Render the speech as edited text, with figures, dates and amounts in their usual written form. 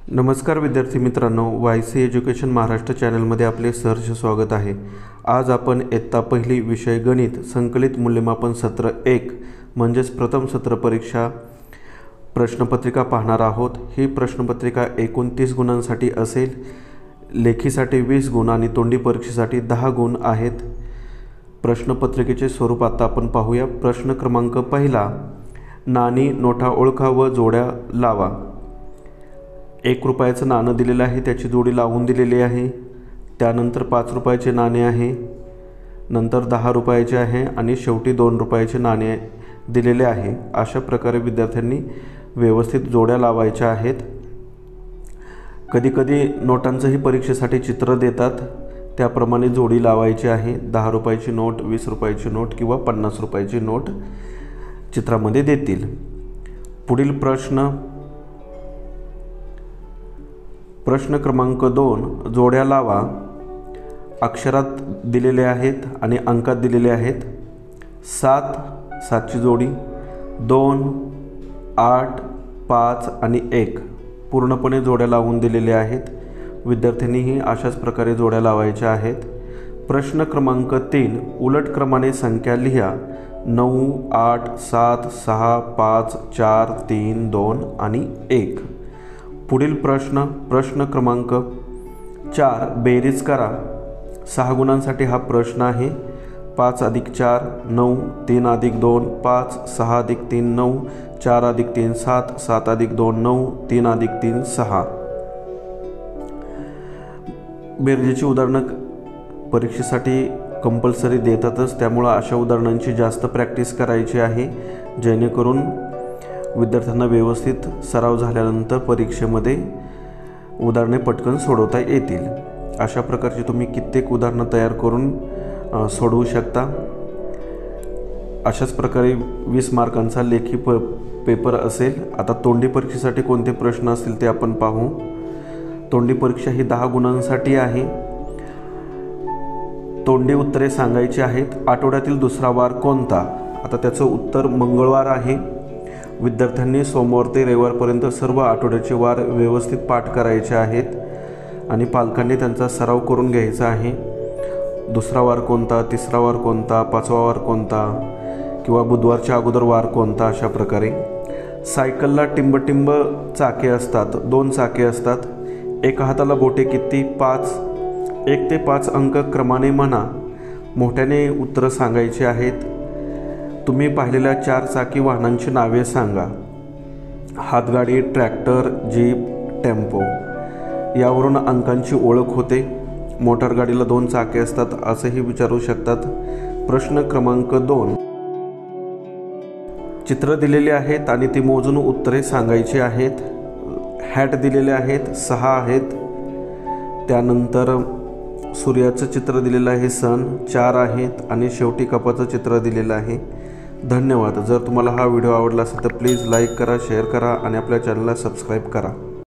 नमस्कार विद्यार्थी मित्रांनो, वायसी एज्युकेशन महाराष्ट्र चॅनलमध्ये आपले सहर्ष स्वागत आहे। आज आपण इयत्ता पहिली विषय गणित संकलित मूल्यमापन सत्र 1 म्हणजेच प्रथम सत्र परीक्षा प्रश्नपत्रिका पाहणार आहोत। ही प्रश्नपत्रिका एकूण 30 गुणांसाठी असेल। लेखीसाठी 20 गुण आणि तोंडी परीक्षेसाठी 10 गुण आहेत। प्रश्नपत्रिकेचे स्वरूप आता आपण पाहूया। प्रश्न क्रमांक पहिला, नाणी नोटा ओळखा व जोड्या लावा। 1 रुपयाचं नाणं दिलेलं आहे, त्याची जोडी लावून दिलेली आहे। त्यानंतर 5 रुपयाचे नाणे आहे, नंतर 10 रुपयाचे आहे आणि शेवटी 2 रुपयाचे नाणे दिलेले आहे। अशा प्रकारे विद्यार्थ्यांनी व्यवस्थित जोड्या लावायच्या आहेत। कधीकधी नोटांचंही परीक्षेसाठी चित्र देतात, त्याप्रमाणे जोडी लावायची आहे। 10 रुपयाची नोट, 20 रुपयाची नोट किंवा 50 रुपयाची नोट चित्रामध्ये देतील। पुढील प्रश्न क्रमांक 2, जोड्या लावा। अक्षरात दिलेले आहेत आणि अंकात दिलेले आहेत। 7 ची जोडी, 2, 8, 5 आणि 1 पूर्णपणे जोड्या लावून दिलेल्या आहेत। विद्यार्थ्यांनीही अशाच प्रकारे जोड्या लावायच्या आहेत। प्रश्न क्रमांक 3, उलट क्रमाने संख्या लिहा। 9, 8, 7, 6, 5, 4, 3, 2 आणि 1। पुढील प्रश्न क्रमांक 4, बेरीज करा। 6 गुणांसाठी हा प्रश्न आहे। 5 + 4 9, 3 + 2 5, 6 + 3 9, 4 + 3 7, 7 + 2 9, 3 + 3 6। बेरजेची उदाहरणं परीक्षेसाठी कंपल्सरी देतातच, त्यामुळे अशा उदाहरणांची जास्त प्रॅक्टिस करायची आहे, जेणेकरून विद्यार्थ्यांना व्यवस्थित सराव झाल्यानंतर परीक्षेमध्ये उदाहरणे पटकन सोडवता येतील। अशा प्रकारची तुम्ही कित्येक उदाहरणं तयार करून सोडवू शकता। अशाच प्रकारे 20 मार्कांचा लेखी पेपर असेल। आता तोंडी परीक्षेसाठी कोणते प्रश्न असतील ते आपण पाहू। तोंडी परीक्षा ही 10 गुणांसाठी आहे। तोंडी उत्तरे सांगायची आहेत। आठवड्यातील दुसरा वार कोणता? आता त्याचं उत्तर मंगळवार आहे। विद्यार्थ्यांनी सोमवार ते रविवारपर्यंत सर्व आठवड्याचे वार व्यवस्थित पाठ करायचे आहेत आणि पालकांनी त्यांचा सराव करून घ्यायचा आहे। दुसरा वार कोणता, तिसरा वार कोणता, 5वा वार कोणता किंवा बुधवारच्या अगोदर वार कोणता, अशा प्रकारे। सायकलला टिंब चाके असतात, 2 चाके असतात। एका हाताला बोटे किती? 5। 1 ते 5 अंक क्रमाने म्हणा। मोठ्याने उत्तरं सांगायची आहेत। तुम्ही पाहिलेल्या 4 चाकी वाहनांची नावे सांगा। हातगाडी, ट्रॅक्टर, जीप, टेम्पो। यावरून अंकांची ओळख होते। मोटार गाडीला 2 चाके असतात असेही विचारू शकतात। प्रश्न क्रमांक 2, चित्र दिलेली आहेत आणि ती मोजून उत्तरे सांगायची आहेत। हॅट दिलेले आहेत, 6 आहेत। त्यानंतर सूर्याचं चित्र दिलेलं आहे, सन 4 आहेत आणि शेवटी कपाचं चित्र दिलेलं आहे। धन्यवाद। जर तुम्हाला हा व्हिडिओ आवडला असेल तर प्लीज लाईक करा, शेअर करा आणि आपल्या चॅनलला सबस्क्राईब करा।